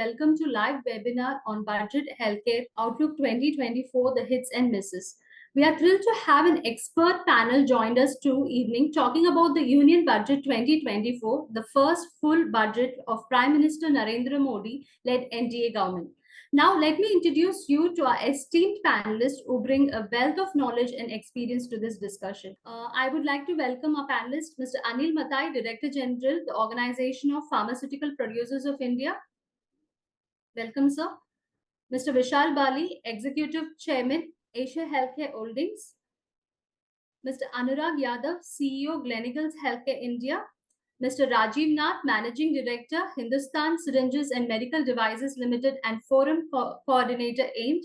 welcome to live webinar on Budget Healthcare Outlook 2024, the hits and misses. We are thrilled to have an expert panel joined us evening talking about the Union Budget 2024, the first full budget of Prime Minister Narendra Modi-led NDA government. Now, let me introduce you to our esteemed panelists who bring a wealth of knowledge and experience to this discussion. I would like to welcome our panelist, Mr. Anil Mathai, Director General, the Organization of Pharmaceutical Producers of India. Welcome, sir. Mr. Vishal Bali, Executive Chairman, Asia Healthcare Holdings. Mr. Anurag Yadav, CEO, Gleneagles Healthcare India. Mr. Rajiv Nath, Managing Director, Hindustan Syringes and Medical Devices Limited and Forum Coordinator, AIMD.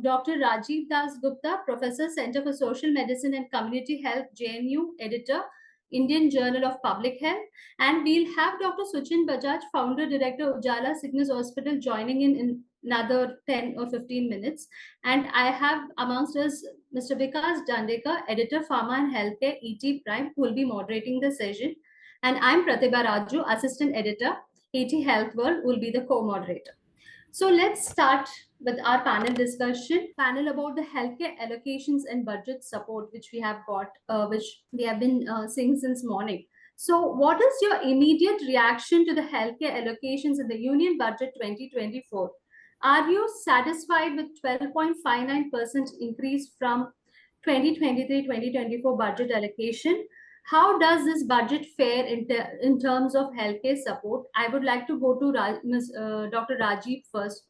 Dr. Rajiv Das Gupta, Professor, Center for Social Medicine and Community Health, JNU, Editor, Indian Journal of Public Health. And we'll have Dr. Suchin Bajaj, Founder, Director, Ujala Cygnus Hospital, joining in another 10 or 15 minutes. And I have amongst us Mr. Vikas Dandekar, Editor, Pharma and Healthcare, ET Prime, who will be moderating the session. And I'm Pratibha Raju, Assistant Editor, ET Health World, will be the co-moderator. So let's start with our panel discussion. Panel about the healthcare allocations and budget support, which we have got, which we have been seeing since morning. So what is your immediate reaction to the healthcare allocations in the Union Budget 2024? Are you satisfied with 12.59% increase from 2023-2024 budget allocation? How does this budget fare in terms of healthcare support? I would like to go to Dr. Rajiv first.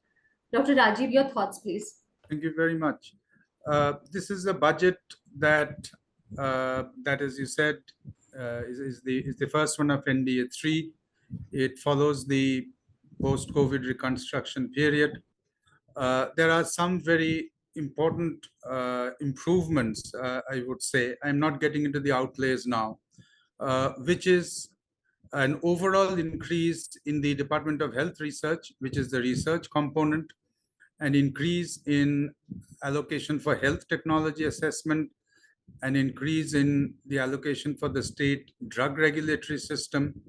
Dr. Rajiv, your thoughts, please. Thank you very much. This is a budget that, as you said, is the first one of NDA 3. It follows the post-COVID reconstruction period. There are some very important improvements, I would say. I'm not getting into the outlays now, which is an overall increase in the Department of Health Research, which is the research component, an increase in allocation for health technology assessment, an increase in the allocation for the state drug regulatory system,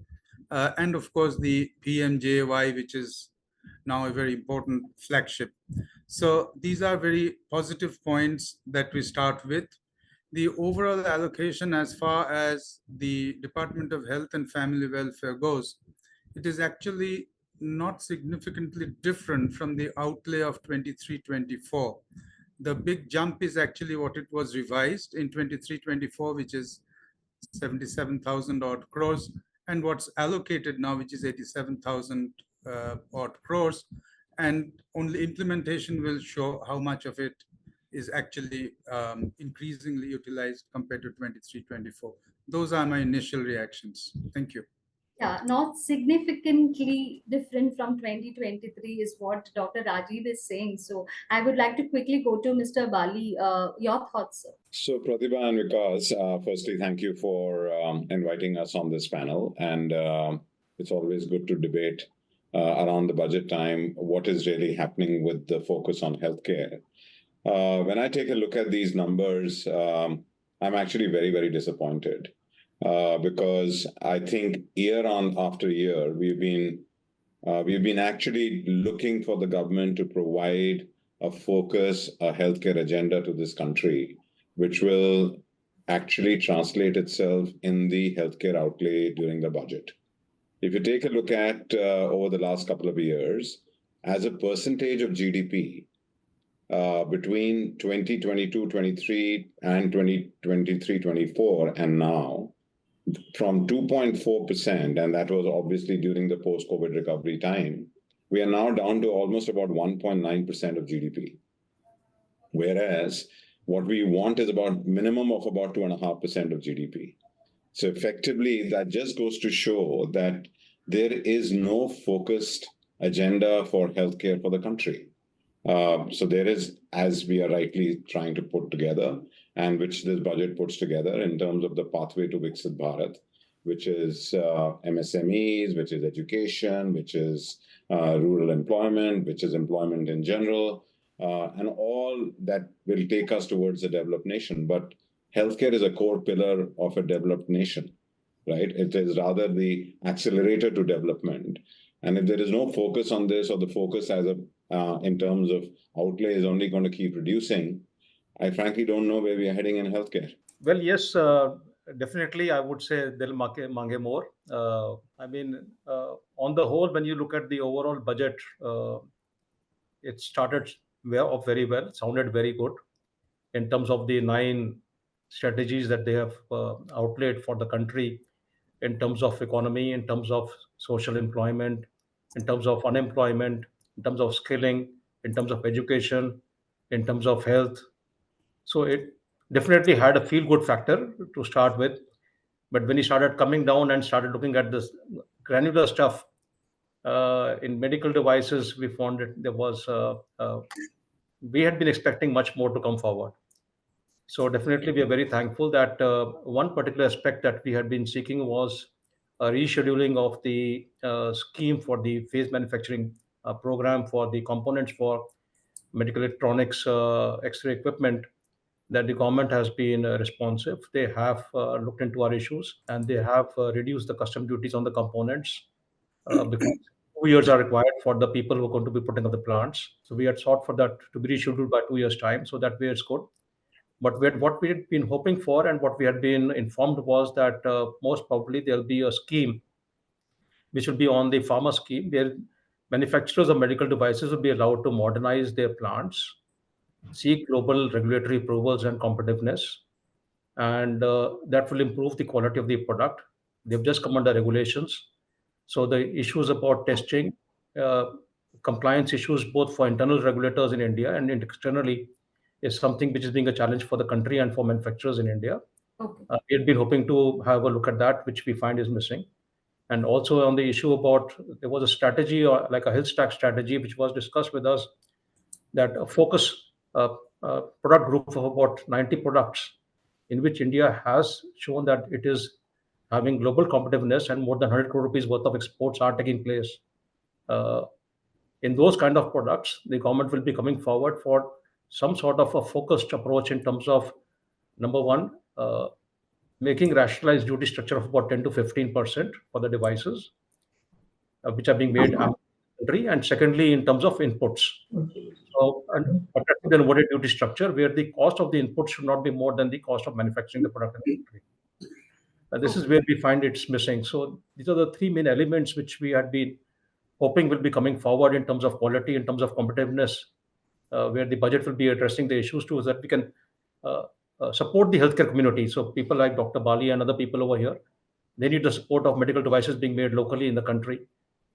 and of course the PMJAY, which is now a very important flagship. So these are very positive points that we start with. The overall allocation as far as the Department of Health and Family Welfare goes, it is actually not significantly different from the outlay of 23-24. The big jump is actually what it was revised in 23-24, which is 77,000 odd crores, and what's allocated now, which is 87,000 odd crores. And only implementation will show how much of it is actually increasingly utilized compared to 23-24. Those are my initial reactions. Thank you. Yeah, not significantly different from 2023 is what Dr. Rajiv is saying. So I would like to quickly go to Mr. Bali. Your thoughts, sir. So Pratibha and Vikas, firstly, thank you for inviting us on this panel. And it's always good to debate around the budget time what is really happening with the focus on healthcare. When I take a look at these numbers, I'm actually very, very disappointed because I think year on after year, we've been actually looking for the government to provide a focus, a healthcare agenda to this country, which will actually translate itself in the healthcare outlay during the budget. If you take a look at over the last couple of years, as a percentage of GDP, between 2022-23 and 2023-24 and now, from 2.4%, and that was obviously during the post-COVID recovery time, we are now down to almost about 1.9% of GDP. Whereas what we want is about minimum of about 2.5% of GDP. So effectively, that just goes to show that there is no focused agenda for healthcare for the country. So there is, as we are rightly trying to put together, and which this budget puts together in terms of the pathway to Viksit Bharat, which is MSMEs, which is education, which is rural employment, which is employment in general, and all that will take us towards a developed nation. But healthcare is a core pillar of a developed nation, right? It is rather the accelerator to development. And if there is no focus on this, or the focus as in terms of outlay is only going to keep reducing, I frankly don't know where we are heading in healthcare. Well, yes, definitely, I would say they'll mange more. On the whole, when you look at the overall budget, it started off very well, sounded very good in terms of the 9 strategies that they have outlaid for the country, in terms of economy, in terms of social employment, in terms of unemployment, in terms of skilling, in terms of education, in terms of health. So it definitely had a feel good factor to start with. But when he started coming down and started looking at this granular stuff in medical devices, we found that we had been expecting much more to come forward. So definitely, we are very thankful that one particular aspect that we had been seeking was a rescheduling of the scheme for the phase manufacturing program for the components for medical electronics, X-ray equipment, that the government has been responsive. They have looked into our issues, and they have reduced the custom duties on the components because 2 years are required for the people who are going to be putting up the plants. So we had sought for that to be rescheduled by 2 years' time, so that way it's good. But what we had been hoping for and what we had been informed was that most probably there'll be a scheme which will be on the pharma scheme, where manufacturers of medical devices will be allowed to modernize their plants, seek global regulatory approvals and competitiveness, and that will improve the quality of the product. They've just come under regulations. So the issues about testing, uh, compliance issues, both for internal regulators in India and externally, is something which is being a challenge for the country and for manufacturers in India. Okay. We had been hoping to have a look at that, which we find is missing. And also on the issue about, there was a strategy, or like a health stack strategy, which was discussed with us, that a focus product group of about 90 products, in which India has shown that it is having global competitiveness, and more than 100 crore rupees worth of exports are taking place. Uh, in those kind of products, the government will be coming forward for some sort of a focused approach in terms of, number one, making rationalized duty structure of about 10 to 15% for the devices which are being made in the country, and secondly, in terms of inputs. So, an attractive and avoided duty structure where the cost of the input should not be more than the cost of manufacturing the product in the country. This is where we find it's missing. So these are the 3 main elements which we had been hoping will be coming forward in terms of quality, in terms of competitiveness, where the budget will be addressing the issues too, so that we can uh, support the healthcare community. So people like Dr. Bali and other people over here, they need the support of medical devices being made locally in the country,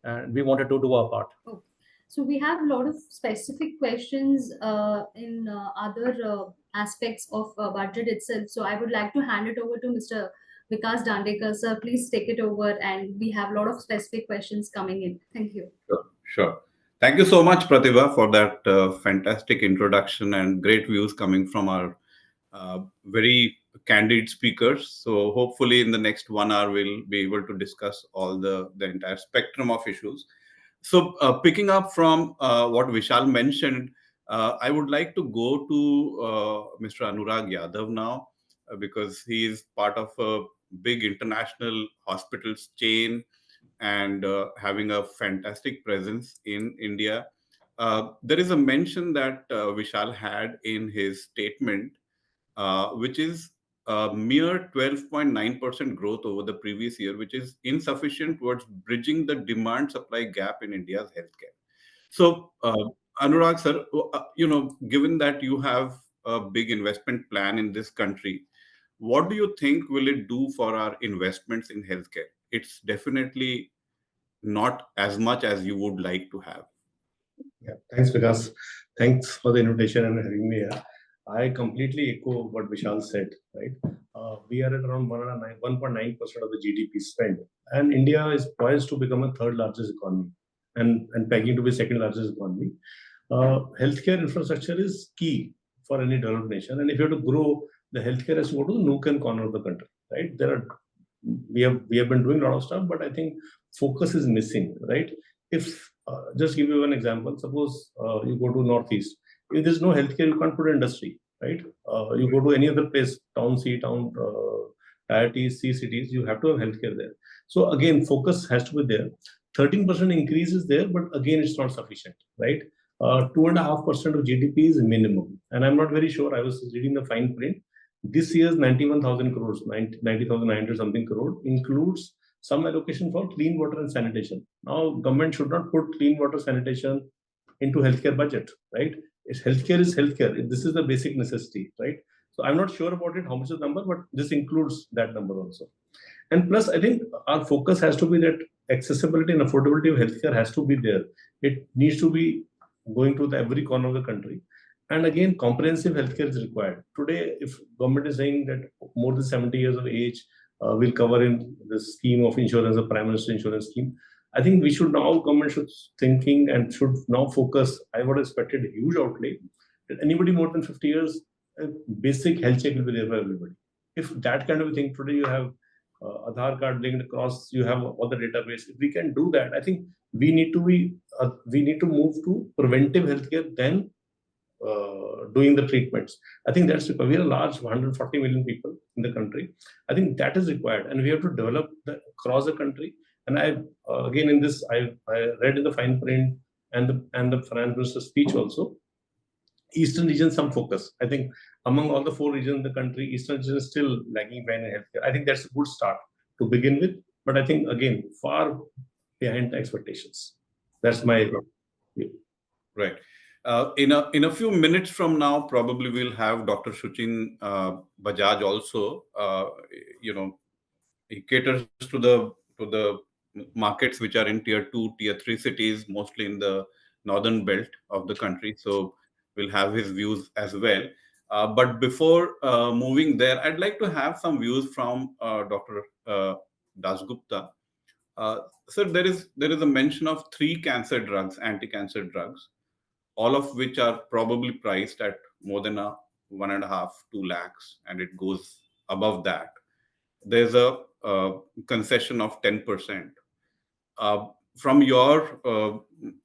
and we wanted to do our part. Okay. So we have a lot of specific questions in other aspects of budget itself. So I would like to hand it over to Mr. Vikas Dandekar. Sir, please take it over, and we have a lot of specific questions coming in. Thank you. Sure, sure. Thank you so much, Pratibha, for that fantastic introduction and great views coming from our very candid speakers. So hopefully in the next 1 hour, we'll be able to discuss all the entire spectrum of issues. So picking up from what Vishal mentioned, I would like to go to Mr. Anurag Yadav now, because he is part of a big international hospitals chain and having a fantastic presence in India. There is a mention that Vishal had in his statement, which is a mere 12.9% growth over the previous year, which is insufficient towards bridging the demand supply gap in India's healthcare. So, Anurag sir, given that you have a big investment plan in this country, what do you think will it do for our investments in healthcare? It's definitely not as much as you would like to have. Yeah, thanks, Vikas. Thanks for the invitation and having me here. I completely echo what Vishal said, right? We are at around 1.9% of the GDP spend, and India is poised to become a third largest economy and pegging to be second largest economy. Healthcare infrastructure is key for any developed nation, and if you have to grow, the healthcare has to go to the nook and corner of the country, right? We have been doing a lot of stuff, but I think focus is missing, right? If just give you an example, suppose you go to Northeast, if there's no healthcare, you can't put industry, right? You go to any other place, town C, town Tier C cities, you have to have healthcare there. So again, focus has to be there. 13% increase is there, but again, it's not sufficient, right? 2.5% of GDP is minimum. And I'm not very sure, I was reading the fine print. This year's 91,000 crores, 90,900 something crore includes some allocation for clean water and sanitation. Now, government should not put clean water sanitation into healthcare budget, right? Healthcare is healthcare. This is the basic necessity, right? So I'm not sure about it, how much is the number, but this includes that number also. And plus, I think our focus has to be that accessibility and affordability of healthcare has to be there. It needs to be going to every corner of the country. And again, comprehensive healthcare is required. Today, if government is saying that more than 70 years of age will cover in the scheme of insurance, the Prime Minister Insurance Scheme, I think we should now, government should thinking and should now focus. I would have expected a huge outlay. That anybody more than 50 years, a basic health check will be there for everybody. If that kind of a thing, today you have Aadhaar card linked across, you have all the database. If we can do that, I think we need to move to preventive healthcare than doing the treatments. I think that's required. We are a large 140 million people in the country. I think that is required, and we have to develop that across the country. And I again in this I read in the fine print and the finance minister's speech also. Eastern region some focus. I think among all the 4 regions in the country, Eastern region is still lagging behind in healthcare. I think that's a good start to begin with, but I think again far behind the expectations. That's my view. Right. In a few minutes from now, probably we'll have Dr. Shuchin Bajaj also. He caters to the markets which are in tier 2, tier 3 cities, mostly in the northern belt of the country. So we'll have his views as well. But before moving there, I'd like to have some views from Dr. Dasgupta. Sir, there is a mention of 3 cancer drugs, anti-cancer drugs, all of which are probably priced at more than 1.5-2 lakhs, and it goes above that. There's a concession of 10%. From your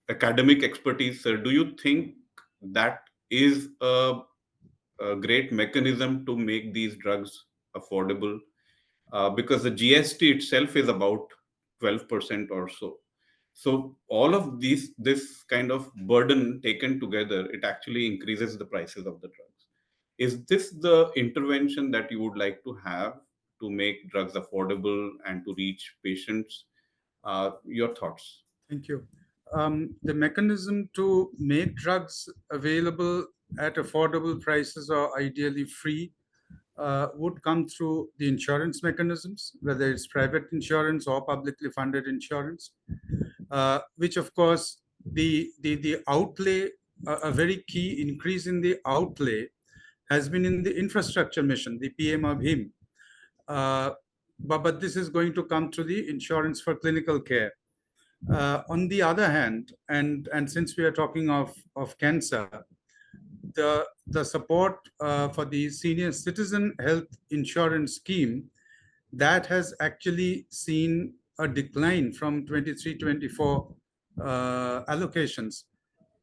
academic expertise, sir, do you think that is a great mechanism to make these drugs affordable? Because the GST itself is about 12% or so. So all of this kind of burden taken together, it actually increases the prices of the drugs. Is this the intervention that you would like to have to make drugs affordable and to reach patients? Your thoughts? Thank you. The mechanism to make drugs available at affordable prices or ideally free would come through the insurance mechanisms, whether it's private insurance or publicly funded insurance, which of course the outlay, a very key increase in the outlay has been in the infrastructure mission, the PM Abhim. But this is going to come through the insurance for clinical care. On the other hand, and since we are talking of cancer, the support for the senior citizen health insurance scheme, that has actually seen a decline from 23-24 allocations.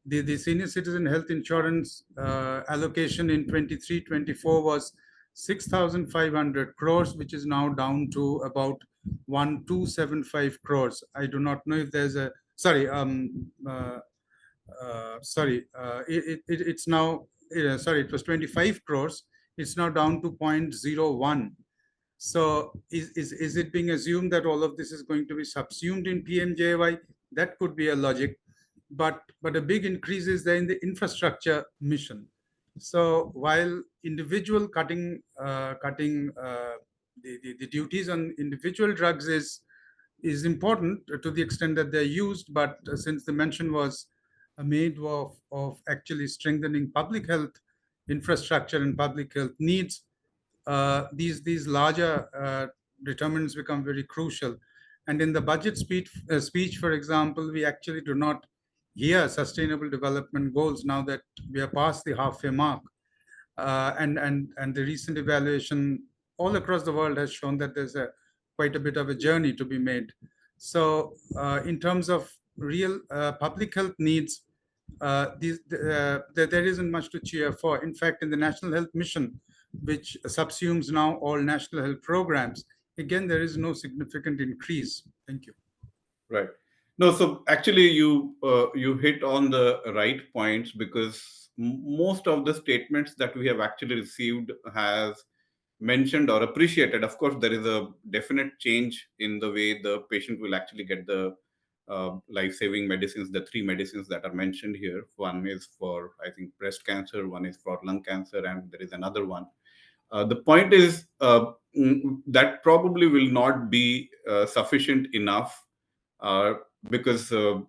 The senior citizen health insurance allocation in 23-24 was 6,500 crores, which is now down to about 1,275 crores. I do not know if there's a it's now it was 25 crores. It's now down to 0.01. So is it being assumed that all of this is going to be subsumed in PMJY? That could be a logic, but a big increase is there in the infrastructure mission. So while individual cutting the duties on individual drugs is important to the extent that they're used, but since the mention was made of actually strengthening public health infrastructure and public health needs, these larger determinants become very crucial. And in the budget speech, for example, we actually do not hear sustainable development goals now that we are past the halfway mark. And the recent evaluation all across the world has shown that there's quite a bit of a journey to be made. So in terms of real public health needs, there isn't much to cheer for. In fact, in the National Health Mission, which subsumes now all national health programs, again, there is no significant increase. Thank you. Right. No, so actually you hit on the right points, because most of the statements that we have actually received has mentioned or appreciated. Of course, there is a definite change in the way the patient will actually get the life-saving medicines, the 3 medicines that are mentioned here. One is for, I think, breast cancer, one is for lung cancer, and there is another one. The point is that probably will not be sufficient enough, because the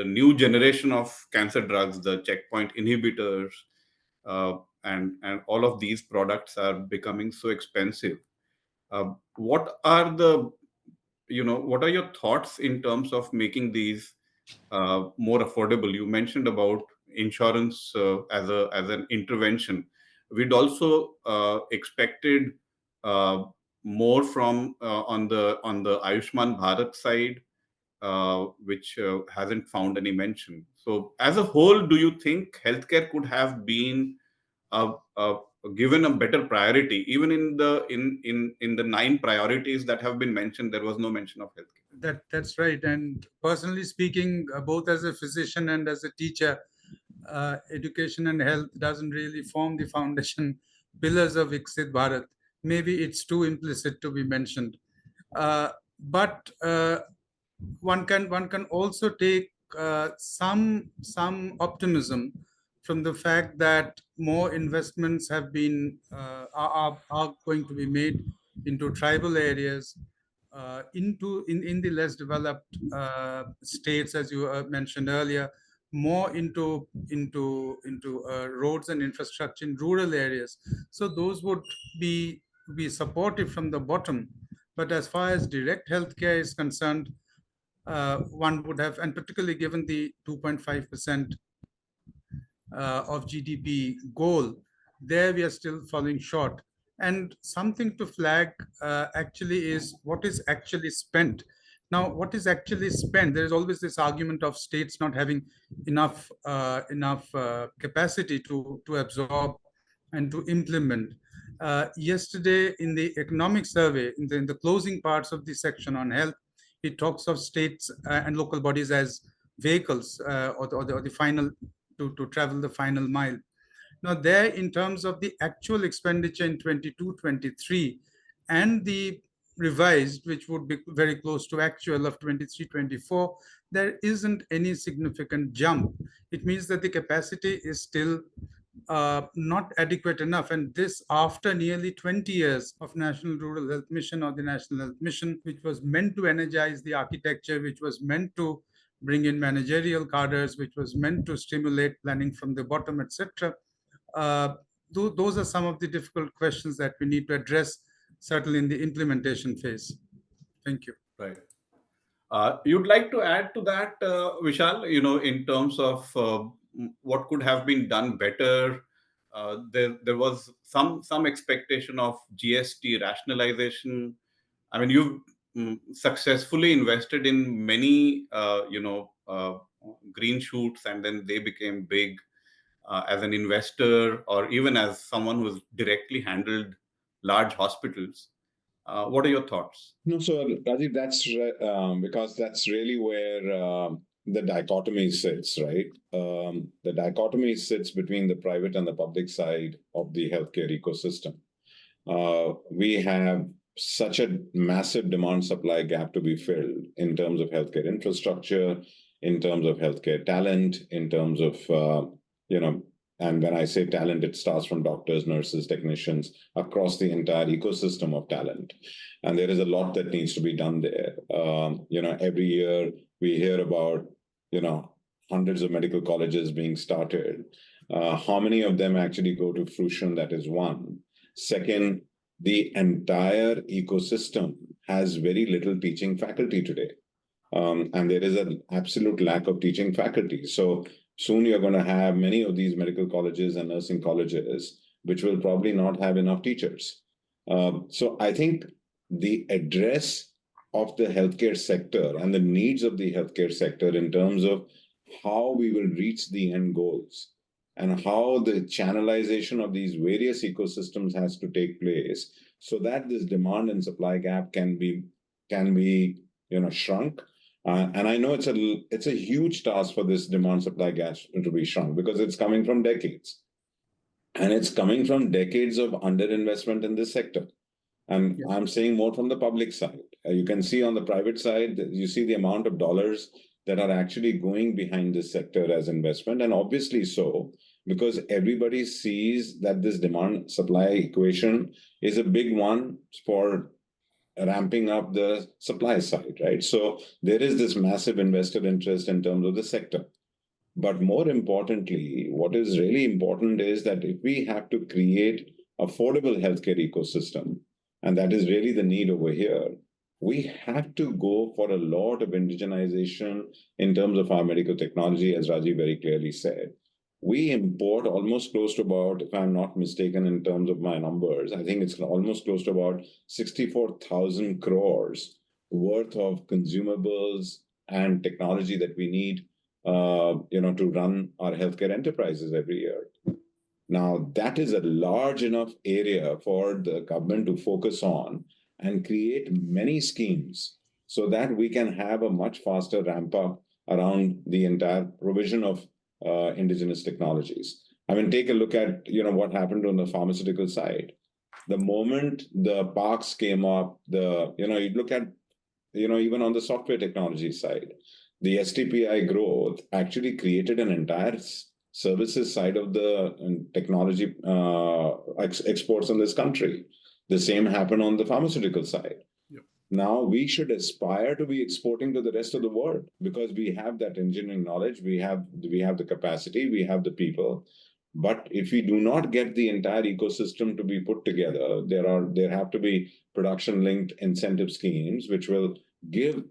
new generation of cancer drugs, the checkpoint inhibitors, and all of these products are becoming so expensive. What are your thoughts in terms of making these more affordable? You mentioned about insurance as an intervention. We'd also expected more from on the Ayushman Bharat side, which hasn't found any mention. So, as a whole, do you think healthcare could have been given a better priority? Even in the 9 priorities that have been mentioned, there was no mention of healthcare. That's right. And personally speaking, both as a physician and as a teacher, education and health doesn't really form the foundation pillars of Viksit Bharat. Maybe it's too implicit to be mentioned. But one can also take some optimism from the fact that more investments have been are going to be made into tribal areas, in the less developed states, as you mentioned earlier, more into roads and infrastructure in rural areas. So those would be supported from the bottom. But as far as direct healthcare is concerned, one would have, and particularly given the 2.5% of GDP goal, there we are still falling short. And something to flag actually is what is actually spent. Now, what is actually spent? There is always this argument of states not having enough capacity to absorb and to implement. Yesterday, in the economic survey, in the closing parts of the section on health, it talks of states and local bodies as vehicles, or the final to travel the final mile. Now, there, in terms of the actual expenditure in 22-23 and the revised, which would be very close to actual of 23-24, there isn't any significant jump. It means that the capacity is still not adequate enough. And this after nearly 20 years of National Rural Health Mission, or the National Health Mission, which was meant to energize the architecture, which was meant to bring in managerial cadres, which was meant to stimulate planning from the bottom, etc. Those are some of the difficult questions that we need to address, certainly in the implementation phase. Thank you. Right. You'd like to add to that, Vishal, in terms of what could have been done better? There was some expectation of GST rationalization. I mean, you've successfully invested in many, green shoots, and then they became big. As an investor, or even as someone who's directly handled large hospitals, what are your thoughts? No, so Rajiv, that's because that's really where the dichotomy sits, right? The dichotomy sits between the private and the public side of the healthcare ecosystem. We have such a massive demand-supply gap to be filled in terms of healthcare infrastructure, in terms of healthcare talent, in terms of and when I say talent, it starts from doctors, nurses, technicians, across the entire ecosystem of talent. And there is a lot that needs to be done there. Every year we hear about, hundreds of medical colleges being started. How many of them actually go to fruition? That is one. Second, the entire ecosystem has very little teaching faculty today. And there is an absolute lack of teaching faculty. So soon you're going to have many of these medical colleges and nursing colleges, which will probably not have enough teachers. So I think the address of the healthcare sector and the needs of the healthcare sector in terms of how we will reach the end goals and how the channelization of these various ecosystems has to take place so that this demand and supply gap can be shrunk. And I know it's a huge task for this demand supply gap to be shrunk because it's coming from decades. And it's coming from decades of underinvestment in this sector. And Yes. I'm saying more from the public side. You can see on the private side, you see the amount of dollars that are actually going behind this sector as investment. And obviously so, because everybody sees that this demand supply equation is a big one for ramping up the supply side, right? So there is this massive investor interest in terms of the sector. But more importantly, what is really important is that if we have to create affordable healthcare ecosystem, and that is really the need over here, we have to go for a lot of indigenization in terms of our medical technology, as Rajiv very clearly said. We import almost close to about, if I'm not mistaken in terms of my numbers, I think it's almost close to about 64,000 crores worth of consumables and technology that we need to run our healthcare enterprises every year. Now, that is a large enough area for the government to focus on and create many schemes so that we can have a much faster ramp up around the entire provision of indigenous technologies. I mean, take a look at what happened on the pharmaceutical side. The moment the parks came up, you look at even on the software technology side, the STPI growth actually created an entire services side of the technology exports in this country. The same happened on the pharmaceutical side. Yep. Now we should aspire to be exporting to the rest of the world because we have that engineering knowledge, we have the capacity, we have the people. But if we do not get the entire ecosystem to be put together, there have to be production-linked incentive schemes which will give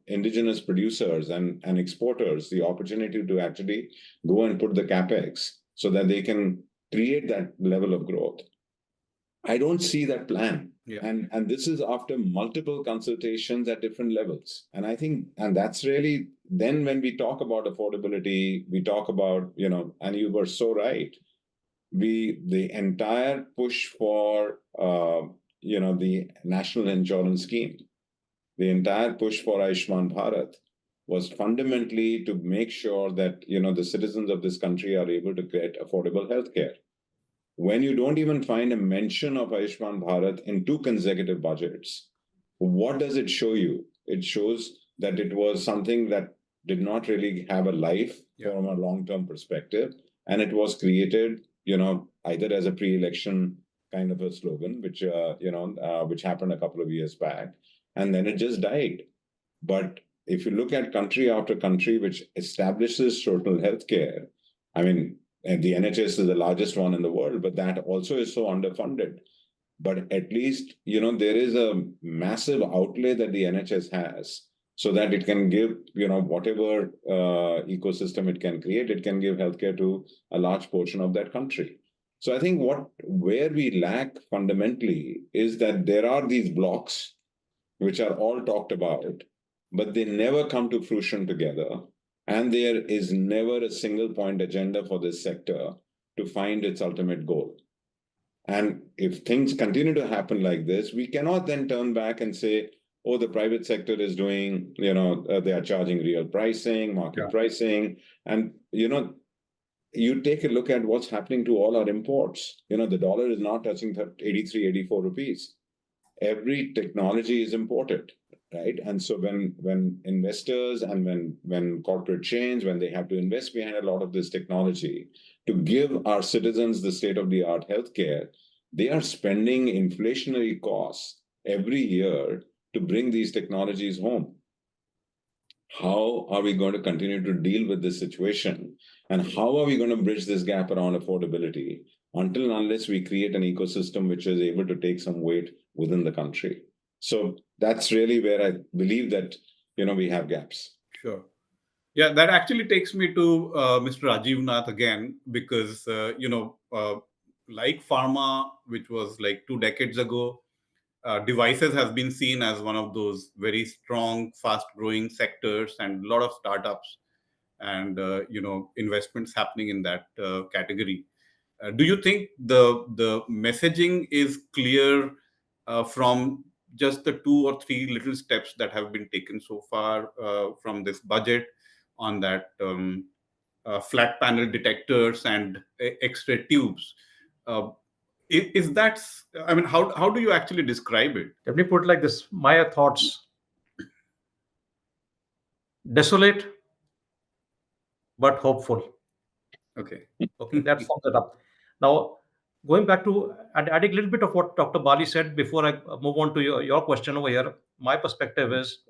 indigenous producers and exporters the opportunity to actually go and put the capex so that they can create that level of growth. I don't see that plan. Yeah. And this is after multiple consultations at different levels. And I think, and that's really, then when we talk about affordability, we talk about, and you were so right, the entire push for, the national insurance scheme, the entire push for Ayushman Bharat was fundamentally to make sure that, the citizens of this country are able to get affordable healthcare. When you don't even find a mention of Ayushman Bharat in 2 consecutive budgets, what does it show you? It shows that it was something that did not really have a life from a long-term perspective. And it was created, either as a pre-election kind of a slogan, which happened a couple of years back, and then it just died. But if you look at country after country which establishes total healthcare, I mean, and the NHS is the largest one in the world, but that also is so underfunded. But at least, there is a massive outlay that the NHS has so that it can give, whatever ecosystem it can create, it can give healthcare to a large portion of that country. So I think where we lack fundamentally is that there are these blocks which are all talked about, but they never come to fruition together. And there is never a single point agenda for this sector to find its ultimate goal. And if things continue to happen like this, we cannot then turn back and say, oh, the private sector is doing, they are charging real pricing, market pricing. And, you take a look at what's happening to all our imports. The dollar is now touching 83, 84 rupees. Every technology is imported. Right. And so when investors and when corporate chains, when they have to invest behind a lot of this technology to give our citizens the state-of-the-art healthcare, they are spending inflationary costs every year to bring these technologies home. How are we going to continue to deal with this situation? And how are we going to bridge this gap around affordability until and unless we create an ecosystem which is able to take some weight within the country? So that's really where I believe that, we have gaps. Sure. Yeah, that actually takes me to Mr. Rajiv Nath again, because, like pharma, which was like 2 decades ago, devices has been seen as one of those very strong, fast-growing sectors and a lot of startups. and investments happening in that category. Do you think the messaging is clear from just the 2 or 3 little steps that have been taken so far from this budget on that flat panel detectors and X-ray tubes? Is that, I mean, how do you actually describe it? Let me put it like this. My thoughts: desolate, but hopeful. Okay. Okay, that sums it up. Now, going back to and adding a little bit of what Dr. Bali said before I move on to your question over here, my perspective is,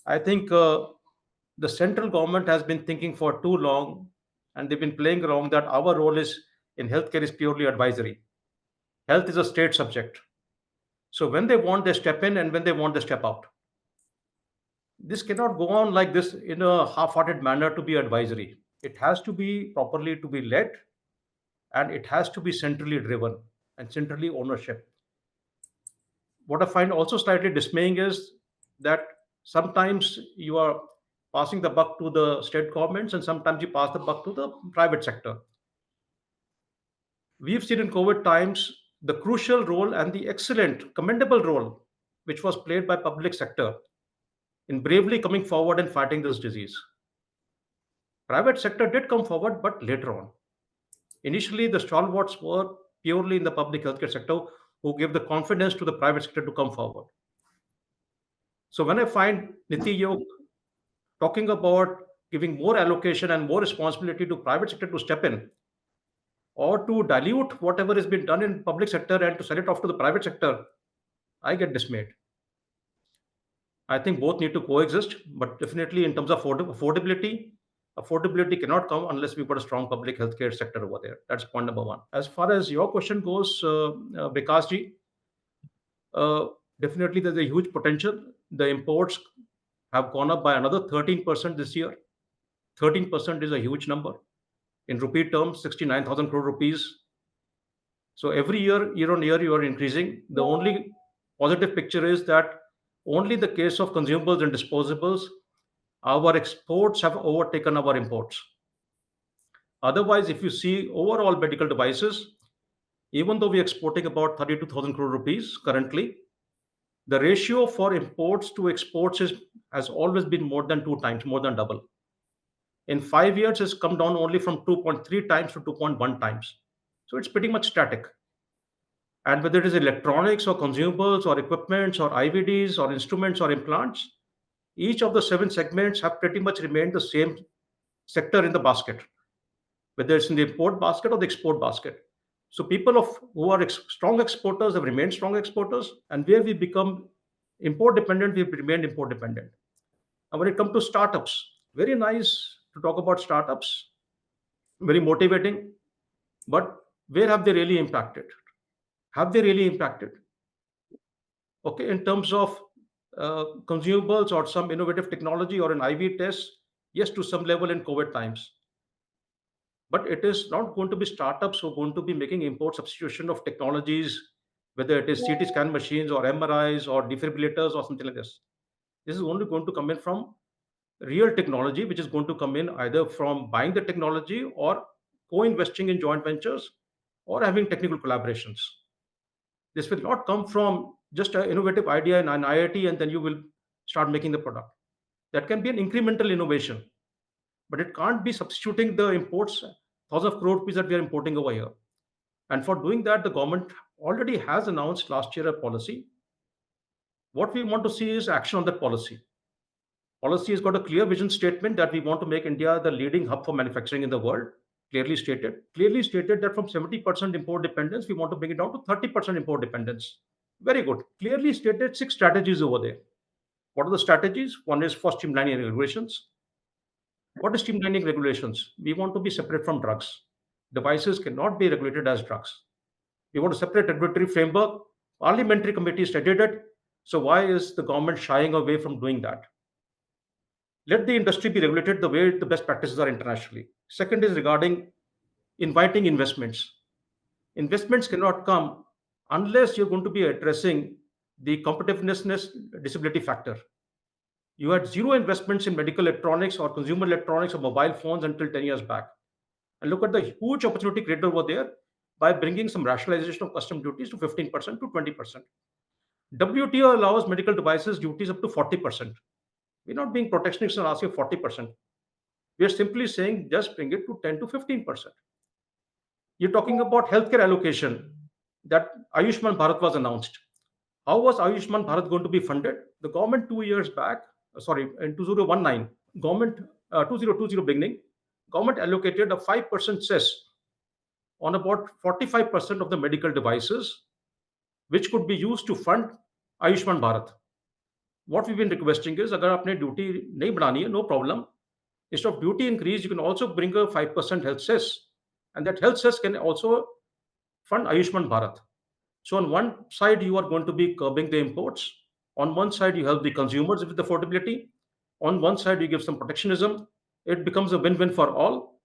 I think the central government has been thinking for too long, and they've been playing around that our role is in healthcare is purely advisory. Health is a state subject. So when they want, they step in, and when they want, they step out. This cannot go on like this in a half-hearted manner to be advisory. It has to be properly to be led, and it has to be centrally driven and centrally ownership. What I find also slightly dismaying is that sometimes you are passing the buck to the state governments, and sometimes you pass the buck to the private sector. We've seen in COVID times the crucial role and the excellent, commendable role which was played by public sector in bravely coming forward and fighting this disease. Private sector did come forward, but later on. Initially, the stalwarts were purely in the public healthcare sector who gave the confidence to the private sector to come forward. So when I find Niti Aayog talking about giving more allocation and more responsibility to private sector to step in, or to dilute whatever has been done in public sector and to sell it off to the private sector, I get dismayed. I think both need to coexist, but definitely in terms of affordability cannot come unless we've got a strong public healthcare sector over there. That's point number one. As far as your question goes, Bikasji, definitely there's a huge potential. The imports have gone up by another 13% this year. 13% is a huge number. In rupee terms, 69,000 crore rupees. So every year on year, you are increasing. The only positive picture is that only in the case of consumables and disposables, our exports have overtaken our imports. Otherwise, if you see overall medical devices, even though we are exporting about 32,000 crore rupees currently, the ratio for imports to exports has always been more than 2 times, more than double. In 5 years, it's come down only from 2.3 times to 2.1 times. So it's pretty much static. And whether it is electronics or consumables or equipments or IVDs or instruments or implants, each of the 7 segments have pretty much remained the same sector in the basket, whether it's in the import basket or the export basket. So people who are strong exporters have remained strong exporters, and where we become import dependent, we've remained import dependent. And when it comes to startups, very nice to talk about startups, very motivating, but where have they really impacted? Have they really impacted? Okay, in terms of consumables or some innovative technology or an IV test, yes, to some level in COVID times. But it is not going to be startups who are going to be making import substitution of technologies, whether it is CT scan machines or MRIs or defibrillators or something like this. This is only going to come in from real technology, which is going to come in either from buying the technology or co-investing in joint ventures or having technical collaborations. This will not come from just an innovative idea in an IIT and then you will start making the product. That can be an incremental innovation, but it can't be substituting the imports, thousands of crore rupees that we are importing over here. And for doing that, the government already has announced last year a policy. What we want to see is action on that policy. Policy has got a clear vision statement that we want to make India the leading hub for manufacturing in the world. Clearly stated that from 70% import dependence, we want to bring it down to 30% import dependence. Very good. Clearly stated 6 strategies over there. What are the strategies? One is for streamlining regulations. What is streamlining regulations? We want to be separate from drugs. Devices cannot be regulated as drugs. We want a separate regulatory framework. Parliamentary committee studied it. So why is the government shying away from doing that? Let the industry be regulated the way the best practices are internationally. Second is regarding inviting investments. Investments cannot come unless you're going to be addressing the competitiveness disability factor. You had zero investments in medical electronics or consumer electronics or mobile phones until 10 years back. And look at the huge opportunity created over there by bringing some rationalization of custom duties to 15% to 20%. WTO allows medical devices duties up to 40%. We're not being protectionist and asking 40%. We are simply saying just bring it to 10 to 15%. You're talking about healthcare allocation that Ayushman Bharat was announced. How was Ayushman Bharat going to be funded? The government 2 years back, in 2019, government 2020 beginning, government allocated a 5% cess on about 45% of the medical devices, which could be used to fund Ayushman Bharat. What we've been requesting is, agar apne duty nahi badhani hai, no problem. Instead of duty increase, you can also bring a 5% health cess, and that health cess can also fund Ayushman Bharat. So on one side, you are going to be curbing the imports. On one side, you help the consumers with affordability. On one side, you give some protectionism. It becomes a win-win for all.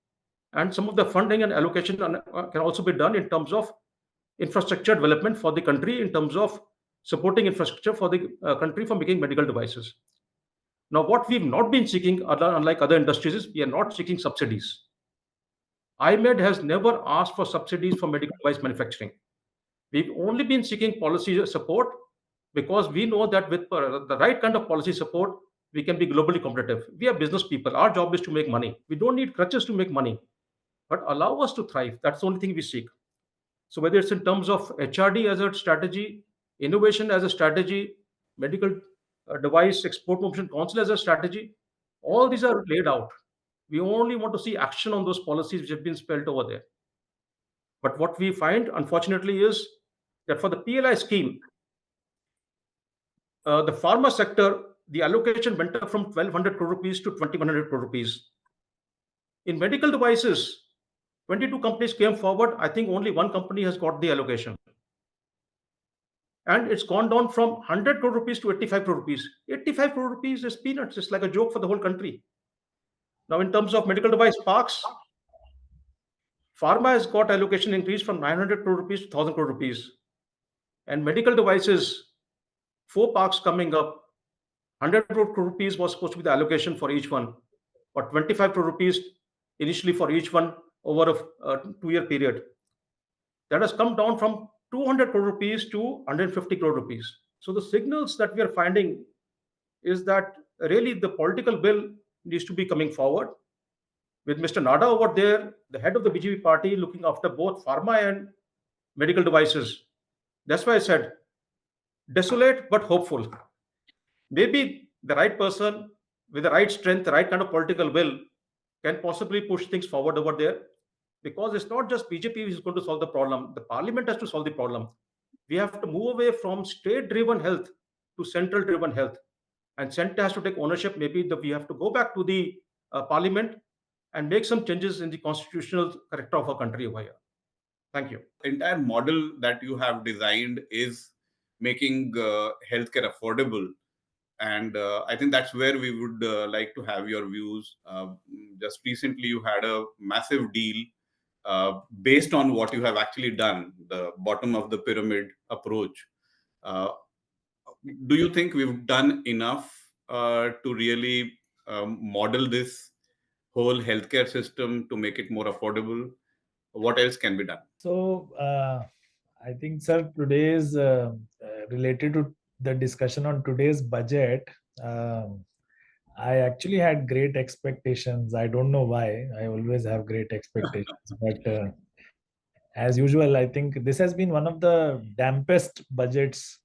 And some of the funding and allocation can also be done in terms of infrastructure development for the country, in terms of supporting infrastructure for the country for making medical devices. Now, what we've not been seeking, unlike other industries, is we are not seeking subsidies. IMED has never asked for subsidies for medical device manufacturing. We've only been seeking policy support because we know that with the right kind of policy support, we can be globally competitive. We are business people. Our job is to make money. We don't need crutches to make money, but allow us to thrive. That's the only thing we seek. So whether it's in terms of HRD as a strategy, innovation as a strategy, medical device export promotion council as a strategy, all these are laid out. We only want to see action on those policies which have been spelled over there. But what we find, unfortunately, is that for the PLI scheme, the pharma sector, the allocation went up from 1,200 crore rupees to 2,100 crore rupees. In medical devices, 22 companies came forward. I think only one company has got the allocation. And it's gone down from 100 crore rupees to 85 crore rupees. 85 crore rupees is peanuts. It's like a joke for the whole country. Now, in terms of medical device parks, pharma has got allocation increased from 900 crore rupees to 1,000 crore rupees. And medical devices, 4 parks coming up, 100 crore rupees was supposed to be the allocation for each one, or 25 crore rupees initially for each one over a 2-year period. That has come down from 200 crore rupees to 150 crore rupees. So the signals that we are finding is that really the political will needs to be coming forward with Mr. Nada over there, the head of the BJP party, looking after both pharma and medical devices. That's why I said desolate but hopeful. Maybe the right person with the right strength, the right kind of political will can possibly push things forward over there, because it's not just BJP who is going to solve the problem. The parliament has to solve the problem. We have to move away from state-driven health to central-driven health. And center has to take ownership. Maybe we have to go back to the parliament and make some changes in the constitutional character of our country over here. Thank you. Entire model that you have designed is making healthcare affordable. And I think that's where we would like to have your views. Just recently, you had a massive deal based on what you have actually done, the bottom of the pyramid approach. Do you think we've done enough to really model this whole healthcare system to make it more affordable? What else can be done? So I think, sir, today's related to the discussion on today's budget, I actually had great expectations. I don't know why. I always have great expectations, but as usual, I think this has been one of the dampest budgets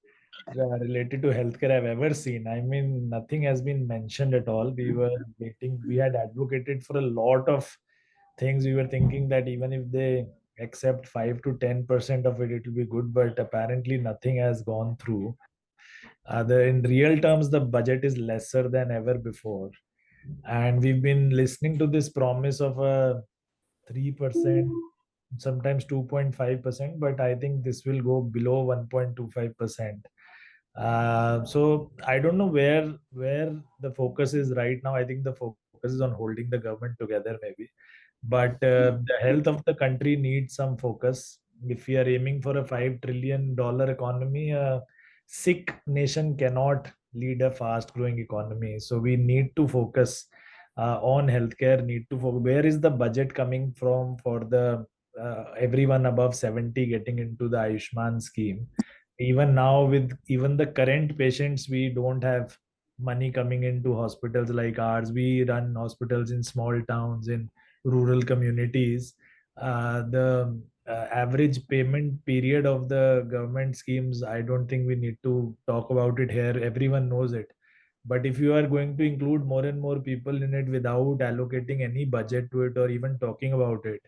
related to healthcare I've ever seen. I mean, nothing has been mentioned at all. We were waiting. We had advocated for a lot of things. We were thinking that even if they accept 5 to 10% of it, it will be good. But apparently, nothing has gone through. In real terms, the budget is lesser than ever before. And we've been listening to this promise of a 3%, sometimes 2.5%, but I think this will go below 1.25%. So I don't know where the focus is right now. I think the focus is on holding the government together, maybe. But the health of the country needs some focus. If we are aiming for a $5 trillion economy, a sick nation cannot lead a fast growing economy. So we need to focus on healthcare, need to focus. Where is the budget coming from for the everyone above 70 getting into the Ayushman scheme? Even now, with even the current patients, we don't have money coming into hospitals like ours. We run hospitals in small towns, in rural communities. The average payment period of the government schemes, I don't think we need to talk about it here. Everyone knows it. But if you are going to include more and more people in it without allocating any budget to it or even talking about it,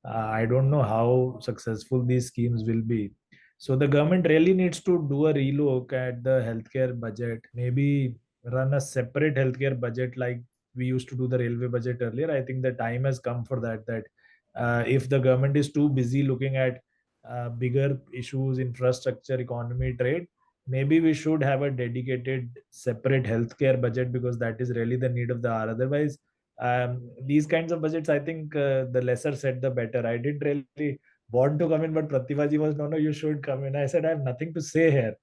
I don't know how successful these schemes will be. So the government really needs to do a relook at the healthcare budget. Maybe run a separate healthcare budget like we used to do the railway budget earlier. I think the time has come for that. That if the government is too busy looking at bigger issues, infrastructure, economy, trade, maybe we should have a dedicated separate healthcare budget, because that is really the need of the hour. Otherwise, these kinds of budgets, I think the lesser said the better. I didn't really want to come in, but Pratibhaji was, no, you should come in. I said, I have nothing to say here.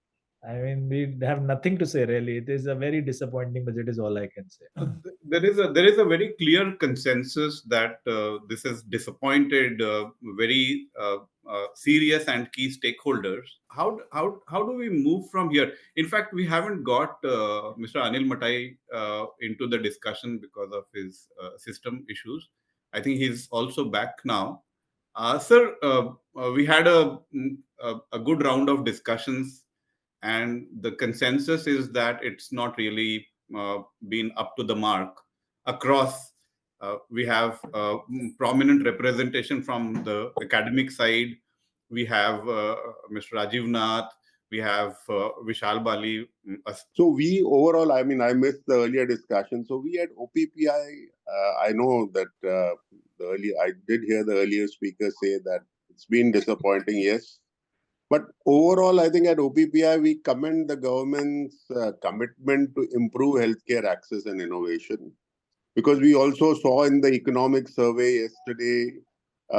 I mean, we have nothing to say really. It is a very disappointing budget, is all I can say. There is a very clear consensus that this has disappointed very serious and key stakeholders. How do we move from here? In fact, we haven't got Mr. Anil Matai into the discussion because of his system issues. I think he's also back now. Sir, we had a good round of discussions, and the consensus is that it's not really been up to the mark across. We have prominent representation from the academic side. We have Mr. Rajiv Nath. We have Vishal Bali. So we overall, I mean, I missed the earlier discussion. So we at OPPI, I know that I did hear the earlier speaker say that it's been disappointing, yes. But overall, I think at OPPI, we commend the government's commitment to improve healthcare access and innovation. Because we also saw in the economic survey yesterday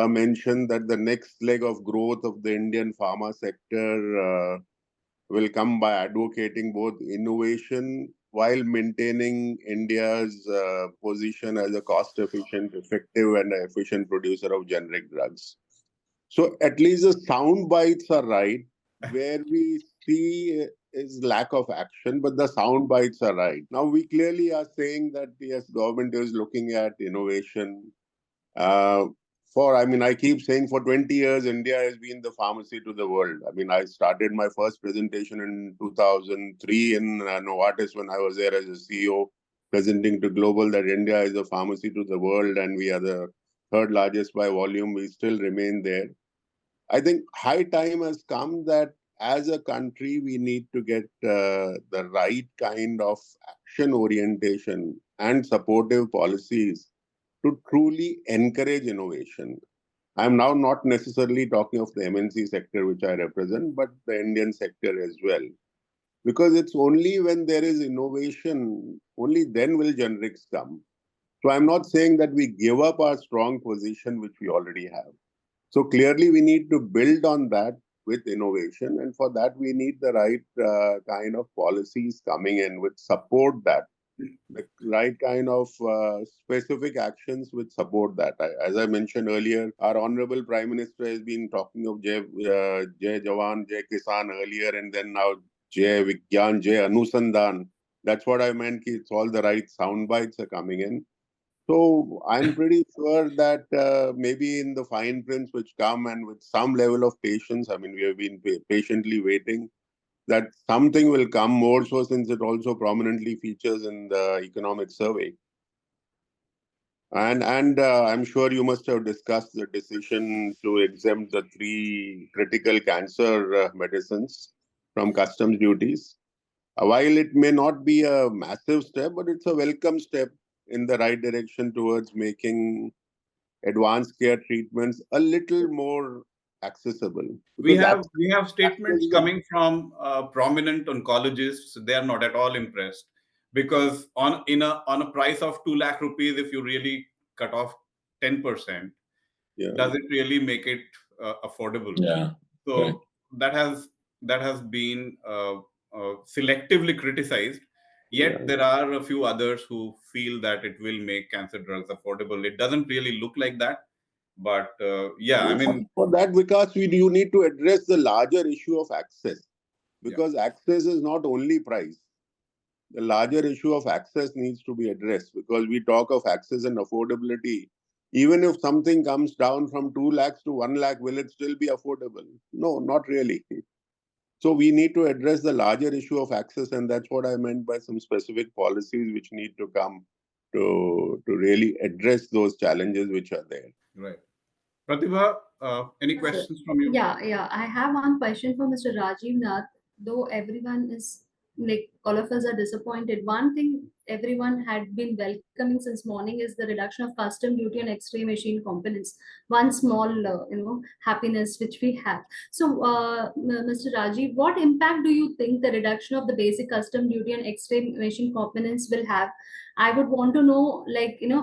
mentioned that the next leg of growth of the Indian pharma sector will come by advocating both innovation while maintaining India's position as a cost-efficient, effective, and efficient producer of generic drugs. So at least the sound bites are right. Where we see is lack of action, but the sound bites are right. Now we clearly are saying that yes, government is looking at innovation. I keep saying for 20 years, India has been the pharmacy to the world. I mean, I started my first presentation in 2003 in Novartis when I was there as a CEO, presenting to global that India is a pharmacy to the world and we are the third largest by volume. We still remain there. I think high time has come that as a country, we need to get the right kind of action orientation and supportive policies to truly encourage innovation. I'm now not necessarily talking of the MNC sector, which I represent, but the Indian sector as well. Because it's only when there is innovation, only then will generics come. So I'm not saying that we give up our strong position, which we already have. So clearly, we need to build on that with innovation. And for that, we need the right kind of policies coming in which support that, the right kind of specific actions which support that. As I mentioned earlier, our Honorable Prime Minister has been talking of Jai Jawan, Jai Kisan earlier, and then now Jai Vigyan, Jai Anusandhan. That's what I meant. It's all the right sound bites are coming in. So I'm pretty sure that maybe in the fine prints which come and with some level of patience, I mean, we have been patiently waiting, that something will come more so since it also prominently features in the economic survey. And I'm sure you must have discussed the decision to exempt the 3 critical cancer medicines from customs duties. While it may not be a massive step, but it's a welcome step in the right direction towards making advanced care treatments a little more accessible. We have statements coming from prominent oncologists. They are not at all impressed because on a price of 2 lakh rupees, if you really cut off 10%, does it really make it affordable? Yeah. So that has been selectively criticized. Yet Yeah. there are a few others who feel that it will make cancer drugs affordable. It doesn't really look like that, but yeah, I mean, For that, Vikas, you need to address the larger issue of access, because access is not only price. The larger issue of access needs to be addressed, because we talk of access and affordability. Even if something comes down from 2 lakhs to 1 lakh, will it still be affordable? No, not really. So we need to address the larger issue of access, and that's what I meant by some specific policies which need to come to really address those challenges which are there. right. Pratibha, any Sir. questions from you? Yeah. I have one question for Mr. Rajiv Nath. Though everyone is like all of us are disappointed, one thing everyone had been welcoming since morning is the reduction of custom duty on X-ray machine components. One small, happiness which we have. So, Mr. Rajiv, what impact do you think the reduction of the basic custom duty on X-ray machine components will have? I would want to know,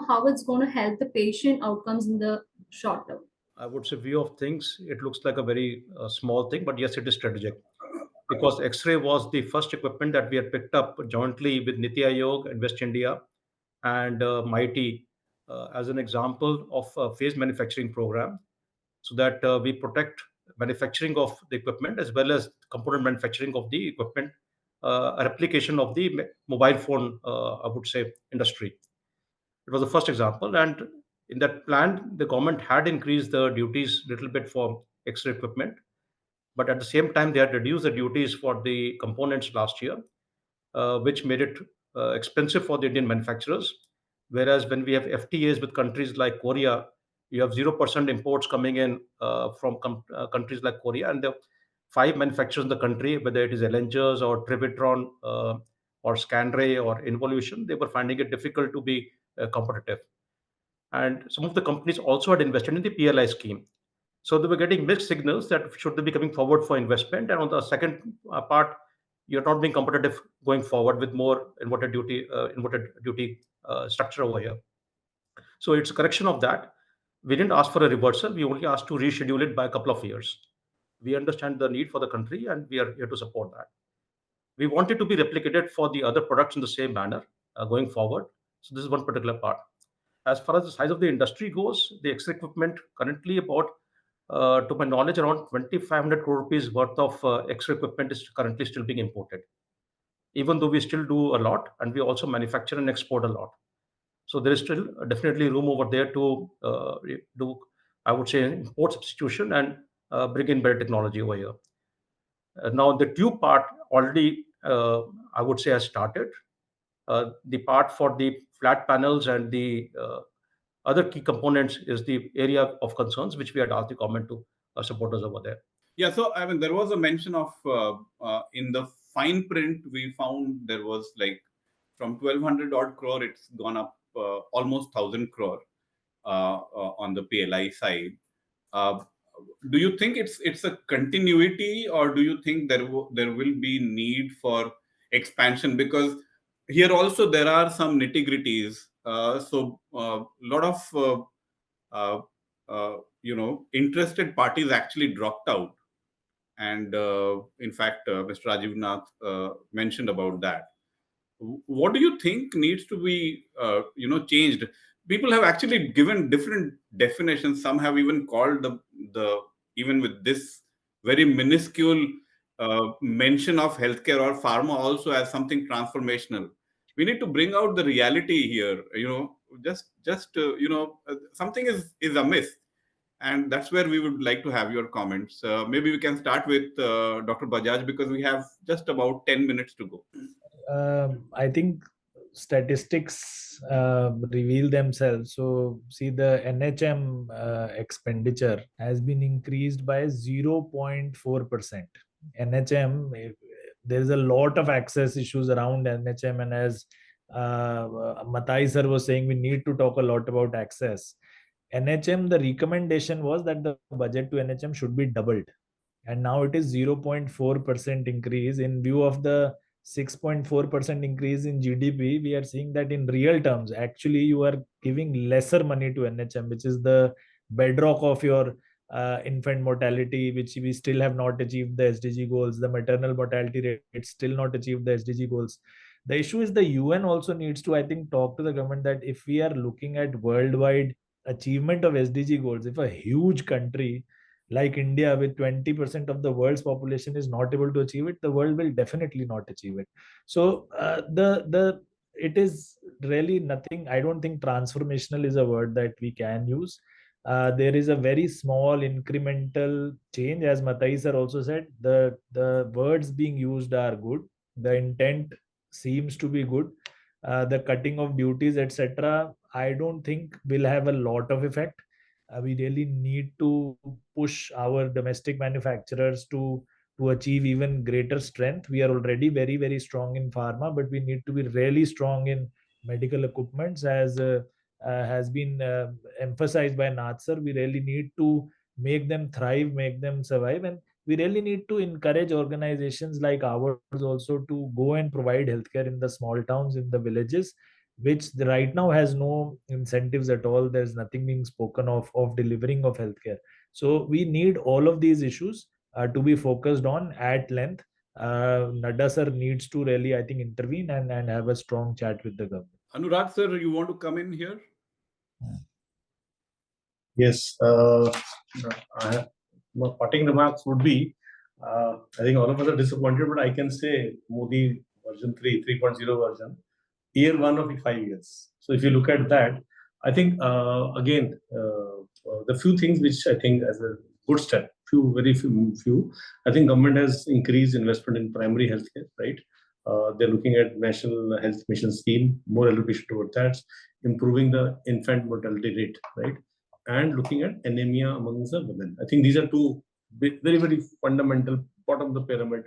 how it's going to help the patient outcomes in the short term. I would say view of things, it looks like a very small thing, but yes, it is strategic because X-ray was the first equipment that we had picked up jointly with Niti Aayog and West India and MIT as an example of a phased manufacturing program, so that we protect manufacturing of the equipment as well as component manufacturing of the equipment, a replication of the mobile phone, I would say, industry. It was the first example, and in that plan, the government had increased the duties a little bit for X-ray equipment, but at the same time, they had reduced the duties for the components last year, which made it expensive for the Indian manufacturers. Whereas when we have FTAs with countries like Korea, you have 0% imports coming in from countries like Korea, and the five manufacturers in the country, whether it is Elengers or Trivitron or Scanray or Involution, they were finding it difficult to be competitive. And some of the companies also had invested in the PLI scheme. So they were getting mixed signals that should they be coming forward for investment. And on the second part, you're not being competitive going forward with more inverted duty structure over here. So it's a correction of that. We didn't ask for a reversal. We only asked to reschedule it by a couple of years. We understand the need for the country, and we are here to support that. We want it to be replicated for the other products in the same manner going forward. So this is one particular part. As far as the size of the industry goes, the X-ray equipment currently about, to my knowledge, around 2,500 crore rupees worth of X-ray equipment is currently still being imported. Even though we still do a lot, and we also manufacture and export a lot. So there is still definitely room over there to do, I would say, import substitution and bring in better technology over here. Now the tube part already, I would say, has started. The part for the flat panels and the other key components is the area of concerns which we had asked the government to support us over there. Yeah, so I mean, there was a mention of in the fine print we found there was like from 1,200 odd crore, it's gone up almost 1,000 crore on the PLI side. Do you think it's a continuity, or do you think there will be need for expansion? Because here also there are some nitty-gritties. So a lot of interested parties actually dropped out, and in fact, Mr. Rajiv Nath mentioned about that. What do you think needs to be changed? People have actually given different definitions. Some have even called the even with this very minuscule mention of healthcare or pharma also as something transformational. We need to bring out the reality here. Something is amiss, and that's where we would like to have your comments. Maybe we can start with Dr. Bajaj, because we have just about 10 minutes to go. I think statistics reveal themselves. So see, the NHM expenditure has been increased by 0.4%. NHM, there is a lot of access issues around NHM, and as Matai sir was saying, we need to talk a lot about access. NHM, the recommendation was that the budget to NHM should be doubled, and now it is 0.4% increase. In view of the 6.4% increase in GDP, we are seeing that in real terms, actually, you are giving lesser money to NHM, which is the bedrock of your infant mortality, which we still have not achieved the SDG goals, the maternal mortality rate still not achieved the SDG goals. The issue is the UN also needs to, I think, talk to the government that if we are looking at worldwide achievement of SDG goals, if a huge country like India with 20% of the world's population is not able to achieve it, the world will definitely not achieve it. So it is really nothing. I don't think transformational is a word that we can use. There is a very small incremental change, as Matai sir also said. The words being used are good. The intent seems to be good. The cutting of duties, etc., I don't think will have a lot of effect. We really need to push our domestic manufacturers to achieve even greater strength. We are already very, very strong in pharma, but we need to be really strong in medical equipments, as has been emphasized by Nath sir. We really need to make them thrive, make them survive, and we really need to encourage organizations like ours also to go and provide healthcare in the small towns, in the villages, which right now has no incentives at all. There's nothing being spoken of delivering of healthcare. So we need all of these issues to be focused on at length. Nadda sir needs to really, I think, intervene and have a strong chat with the government. Anurag sir, you want to come in here? Yes, my parting remarks would be, I think all of us are disappointed, but I can say Modi version 3.0 version, year 1 of 5 years. So if you look at that, I think again, the few things which I think as a good step, very few, I think government has increased investment in primary healthcare, right? They're looking at National Health Mission scheme, more allocation toward that, improving the infant mortality rate, right? And looking at anemia amongst the women. I think these are two very, very fundamental, bottom of the pyramid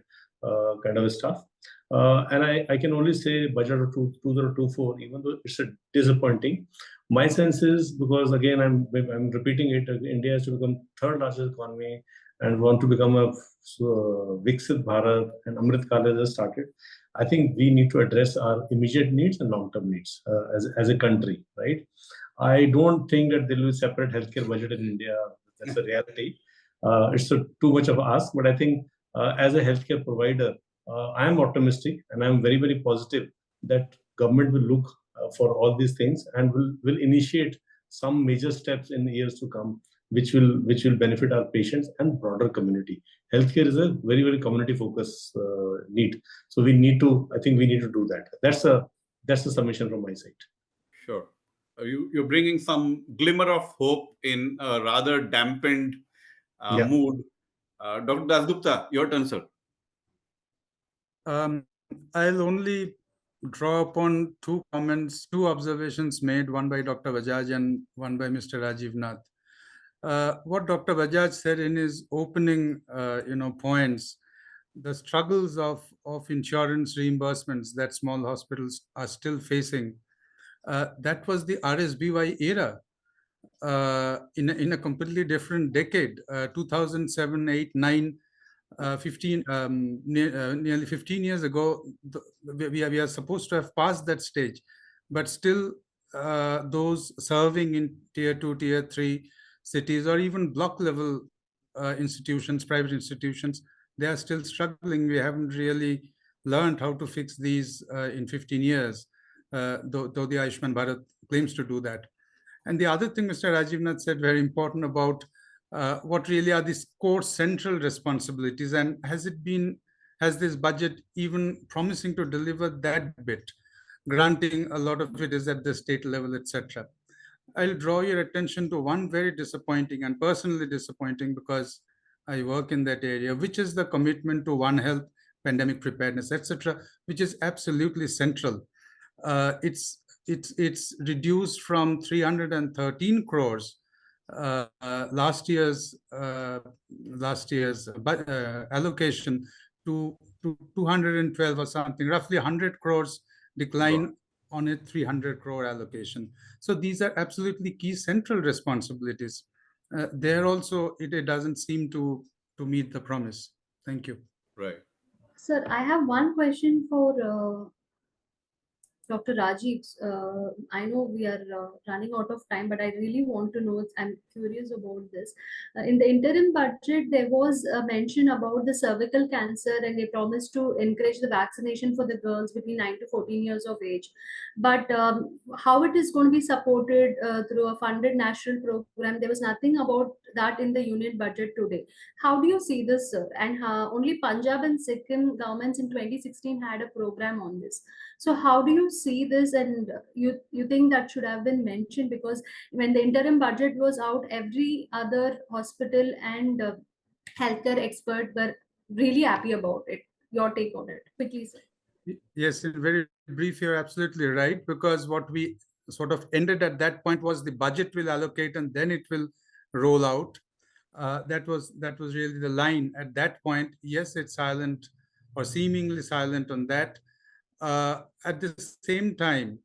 kind of stuff. And I can only say budget of 2024, even though it's a disappointing. My sense is, because again, I'm repeating it, India has to become third largest economy and want to become a Viksit Bharat, and Amrit Kal has started. I think we need to address our immediate needs and long-term needs as a country, right? I don't think that there will be a separate healthcare budget in India. That's a reality. It's too much of a ask, but I think as a healthcare provider, I am optimistic and I'm very, very positive that government will look for all these things and will initiate some major steps in the years to come, which will benefit our patients and broader community. Healthcare is a very, very community focused need. So we need to, I think we need to do that. That's the summation from my side. Sure. You're bringing some glimmer of hope in a rather dampened mood. Dr. Dasgupta, your turn, sir. I'll only draw upon two observations made, one by Dr. Bajaj and one by Mr. Rajiv Nath. What Dr. Bajaj said in his opening, points, the struggles of insurance reimbursements that small hospitals are still facing. That was the RSBY era in a completely different decade, 2007, 8, 9, 15, nearly 15 years ago. We are supposed to have passed that stage, but still those serving in tier 2, tier 3 cities, or even block level institutions, private institutions, they are still struggling. We haven't really learned how to fix these in 15 years. Though the Ayushman Bharat claims to do that. And the other thing Mr. Rajiv Nath said, very important, about what really are these core central responsibilities, and has this budget even promising to deliver that bit, granting a lot of it is at the state level, etc. I'll draw your attention to one very disappointing, and personally disappointing because I work in that area, which is the commitment to One Health, pandemic preparedness, etc., which is absolutely central. It's reduced from 313 crores last year's allocation to 212 or something, roughly 100 crores decline on a 300 crore allocation. So these are absolutely key central responsibilities. There also it doesn't seem to meet the promise. Thank you. Right. Sir, I have one question for Dr. Rajiv, I know we are running out of time, but I really want to know, I'm curious about this. In the interim budget, there was a mention about the cervical cancer, and they promised to encourage the vaccination for the girls between 9 to 14 years of age. But how it is going to be supported through a funded national program, there was nothing about that in the union budget today. How do you see this, sir? And only Punjab and Sikkim governments in 2016 had a program on this. So how do you see this? And you think that should have been mentioned, because when the interim budget was out, every other hospital and healthcare expert were really happy about it. Your take on it, quickly, sir. Yes, in very brief, you're absolutely right, because what we sort of ended at that point was the budget will allocate and then it will roll out. That was really the line at that point. Yes, it's silent or seemingly silent on that. At the same time,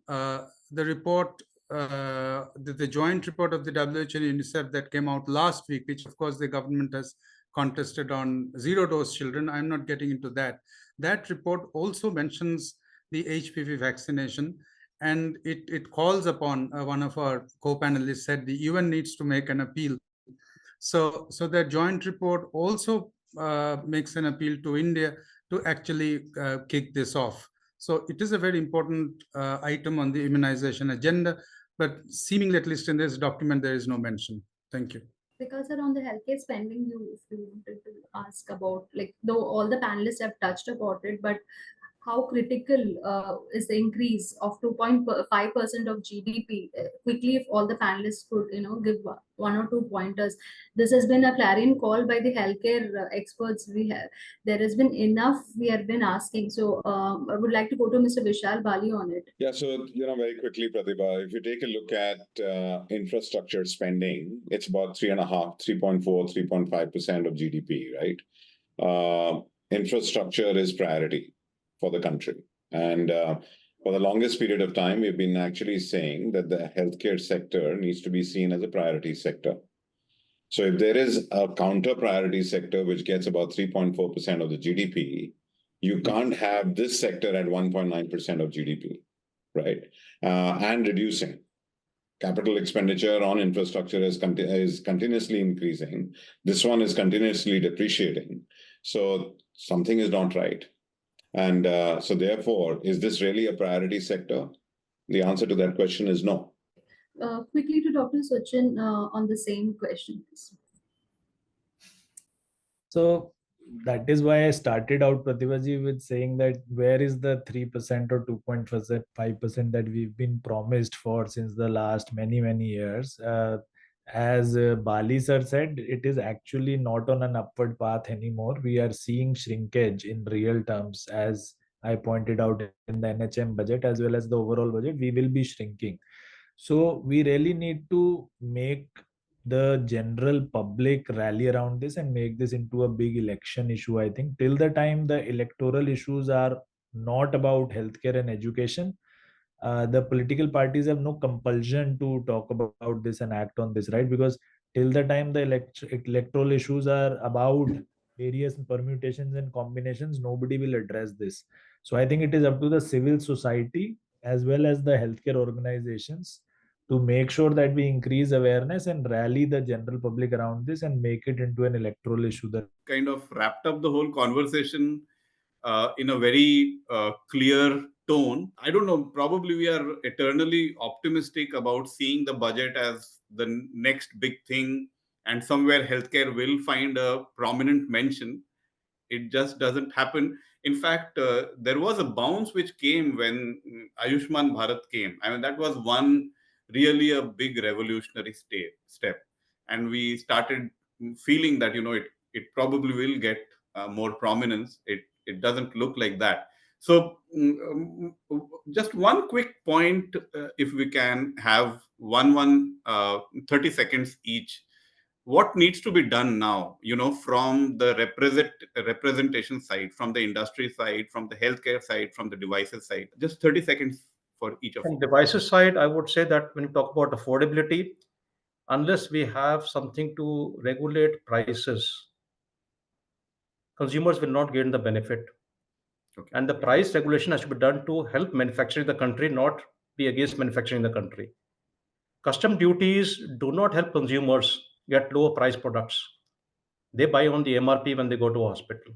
the report, the joint report of the WHO and UNICEF that came out last week, which of course the government has contested on zero-dose children. I'm not getting into that. That report also mentions the HPV vaccination, and it calls upon, one of our co-panelists said, the UN needs to make an appeal. So the joint report also makes an appeal to India to actually kick this off. So it is a very important item on the immunization agenda, but seemingly, at least in this document, there is no mention. Thank you. Because around the healthcare spending, if you wanted to ask about, like, though all the panelists have touched about it, but how critical is the increase of 2.5% of GDP? Quickly, if all the panelists could, give one or two pointers. This has been a clarion call by the healthcare experts we have. There has been enough we have been asking. So I would like to go to Mr. Vishal Bali on it. Yeah, so, very quickly, Pratibha, if you take a look at infrastructure spending, it's about 3.5% of GDP, right? Infrastructure is priority for the country. And for the longest period of time, we've been actually saying that the healthcare sector needs to be seen as a priority sector. So if there is a counter priority sector which gets about 3.4% of the GDP, you can't have this sector at 1.9% of GDP, right? And reducing. Capital expenditure on infrastructure is continuously increasing. This one is continuously depreciating. So something is not right. And so therefore, is this really a priority sector? The answer to that question is no. Quickly to Dr. Sachin on the same question. So that is why I started out, Pratibhaji, with saying that where is the 3% or 2.5% that we've been promised for since the last many, many years. As Bali sir said, it is actually not on an upward path anymore. We are seeing shrinkage in real terms, as I pointed out in the NHM budget as well as the overall budget. We will be shrinking. So we really need to make the general public rally around this and make this into a big election issue. I think till the time the electoral issues are not about healthcare and education, the political parties have no compulsion to talk about this and act on this, right? Because till the time the electoral issues are about various permutations and combinations, nobody will address this. So I think it is up to the civil society as well as the healthcare organizations to make sure that we increase awareness and rally the general public around this and make it into an electoral issue. That kind of wrapped up the whole conversation in a very clear tone. I don't know, probably we are eternally optimistic about seeing the budget as the next big thing, and somewhere healthcare will find a prominent mention. It just doesn't happen. In fact, there was a bounce which came when Ayushman Bharat came. I mean, that was one really a big revolutionary step. And we started feeling that, it probably will get more prominence. It doesn't look like that. So just one quick point, if we can have 30 seconds each. What needs to be done now, from the representation side, from the industry side, from the healthcare side, from the devices side? Just 30 seconds for each of From you. devices side, I would say that when you talk about affordability, unless we have something to regulate prices, consumers will not gain the benefit. Okay. And the price regulation has to be done to help manufacturing the country, not be against manufacturing the country. Custom duties do not help consumers get lower price products. They buy on the MRP when they go to a hospital.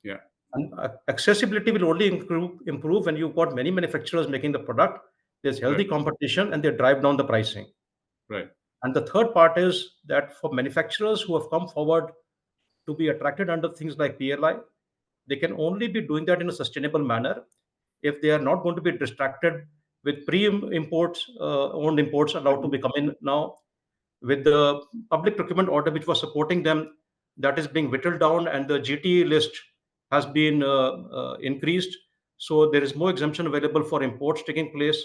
Yeah. And accessibility will only improve when you've got many manufacturers making the product. There's healthy Right. competition and they drive down the pricing. Right. And the third part is that for manufacturers who have come forward to be attracted under things like PLI, they can only be doing that in a sustainable manner if they are not going to be distracted with pre-imports, owned imports allowed to be coming now, with the public procurement order which was supporting them, that is being whittled down, and the GT list has been increased. So there is more exemption available for imports taking place.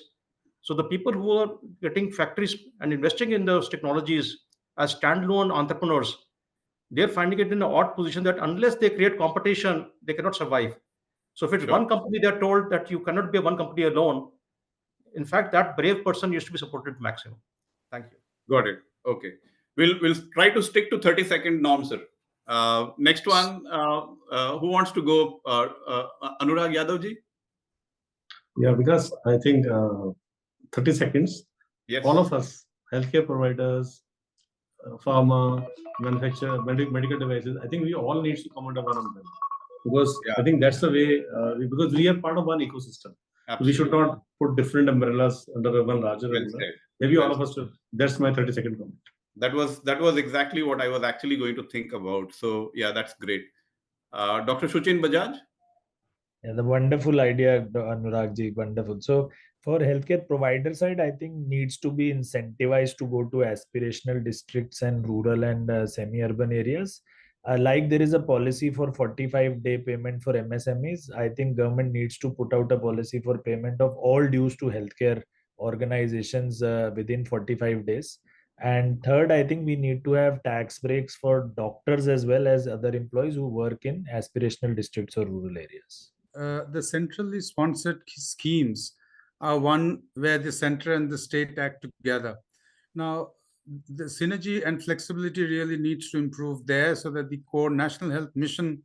So the people who are getting factories and investing in those technologies as standalone entrepreneurs, they're finding it in an odd position that unless they create competition, they cannot survive. So if it's Sure. one company, they're told that you cannot be a one company alone. In fact, that brave person used to be supported to maximum. Thank you. Got it. Okay. We'll try to stick to 30-second norm, sir. Next one, who wants to go? Anurag Yadav ji? Yeah, because I think 30 seconds, Yes. all of us, healthcare providers, pharma, manufacturer, medical devices, I think we all need to come under one umbrella. Because Yeah. I think that's the way, because we are part of one ecosystem. We should not put different umbrellas under one larger Well umbrella. said. Maybe Well all of us should. That's my 30-second comment. That was exactly what I was actually going to think about. So yeah, that's great. Dr. Shuchin Bajaj? Yeah, the wonderful idea, Anurag ji, wonderful. So for healthcare provider side, I think needs to be incentivized to go to aspirational districts and rural and semi-urban areas. Like there is a policy for 45-day payment for MSMEs. I think government needs to put out a policy for payment of all dues to healthcare organizations within 45 days. And third, I think we need to have tax breaks for doctors as well as other employees who work in aspirational districts or rural areas. The centrally sponsored schemes are one where the center and the state act together. Now, the synergy and flexibility really needs to improve there so that the core national health mission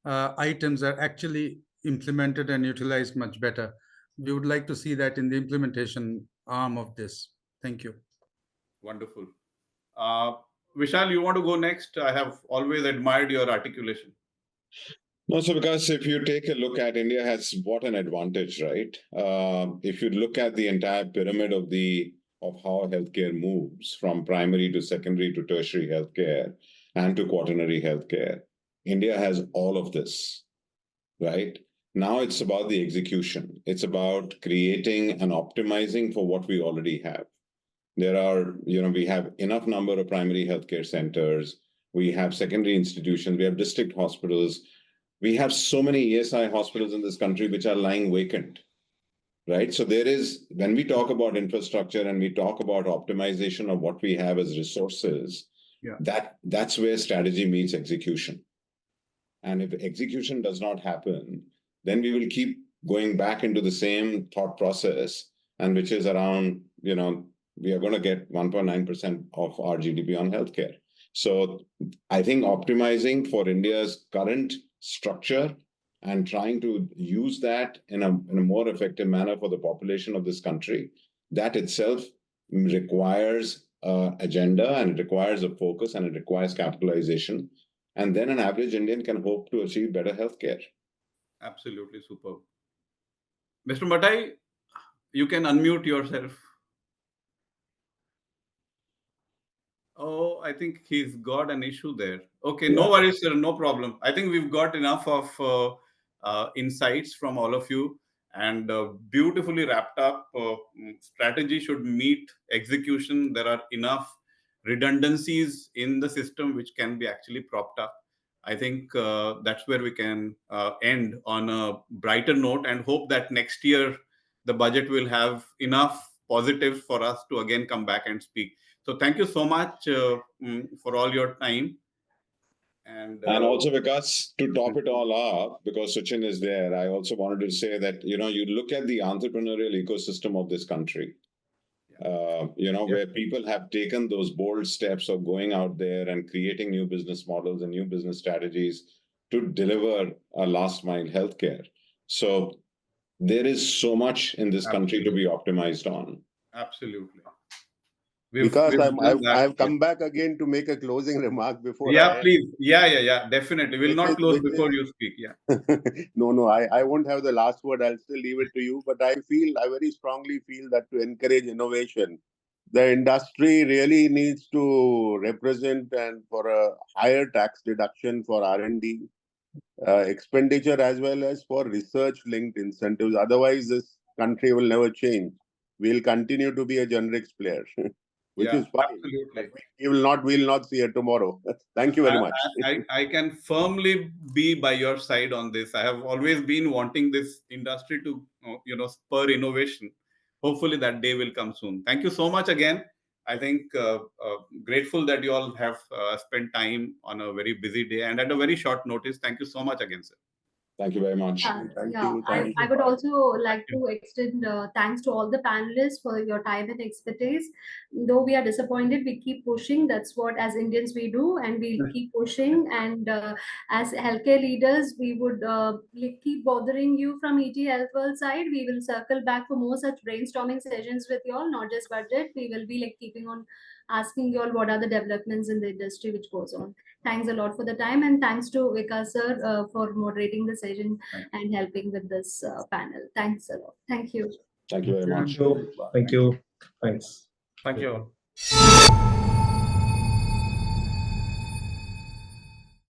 items are actually implemented and utilized much better. We would like to see that in the implementation arm of this. Thank you. Wonderful. Vishal, you want to go next? I have always admired your articulation. No, so because if you take a look at India has what an advantage, right? If you look at the entire pyramid of how healthcare moves from primary to secondary to tertiary healthcare and to quaternary healthcare, India has all of this, right? Now it's about the execution. It's about creating and optimizing for what we already have. There are, we have enough number of primary healthcare centers. We have secondary institutions. We have district hospitals. We have so many ESI hospitals in this country which are lying vacant, right? So there is, when we talk about infrastructure and we talk about optimization of what we have as resources, that's where strategy meets execution. And if execution does not happen, then we will keep going back into the same thought process, and which is around, we are going to get 1.9% of our GDP on healthcare. So I think optimizing for India's current structure and trying to use that in a more effective manner for the population of this country, that itself requires an agenda, and it requires a focus, and it requires capitalization. And then an average Indian can hope to achieve better healthcare. Absolutely superb. Mr. Matai, you can unmute yourself. Oh, I think he's got an issue there. Okay, no worries, sir, no problem. I think we've got enough of insights from all of you, and beautifully wrapped up. Strategy should meet execution. There are enough redundancies in the system which can be actually propped up. I think that's where we can end on a brighter note, and hope that next year the budget will have enough positives for us to again come back and speak. So thank you so much for all your time. And also, because to top it all up, because Suchin is there, I also wanted to say that, you look at the entrepreneurial ecosystem of this country, where people have taken those bold steps of going out there and creating new business models and new business strategies to deliver a last mile healthcare. So there is so much in this country to be optimized on. Absolutely. Because we've done that. I've come back again to make a closing remark before. Yeah, please. Yeah. Definitely. We'll not close before you speak. Yeah. No, I won't have the last word. I'll still leave it to you. But I very strongly feel that to encourage innovation, the industry really needs to represent and for a higher tax deduction for R&D expenditure as well as for research-linked incentives. Otherwise, this country will never change. We'll continue to be a generics player, which is fine. Absolutely. We will not see it tomorrow. Thank you very much. I can firmly be by your side on this. I have always been wanting this industry to, spur innovation. Hopefully that day will come soon. Thank you so much again. I think grateful that you all have spent time on a very busy day and at a very short notice. Thank you so much again, sir. Thank you very much. Thank you. I would also like to extend thanks to all the panelists for your time and expertise. Though we are disappointed, we keep pushing. That's what as Indians we do, and we'll keep pushing. And as healthcare leaders, we would keep bothering you from ET Health World side. We will circle back for more such brainstorming sessions with you all, not just budget. We will be keeping on asking you all what are the developments in the industry which goes on. Thanks a lot for the time, and thanks to Vikas sir for moderating the session and helping with this panel. Thanks a lot. Thank you. Thank you very much. Thank you. Thanks. Thank you all.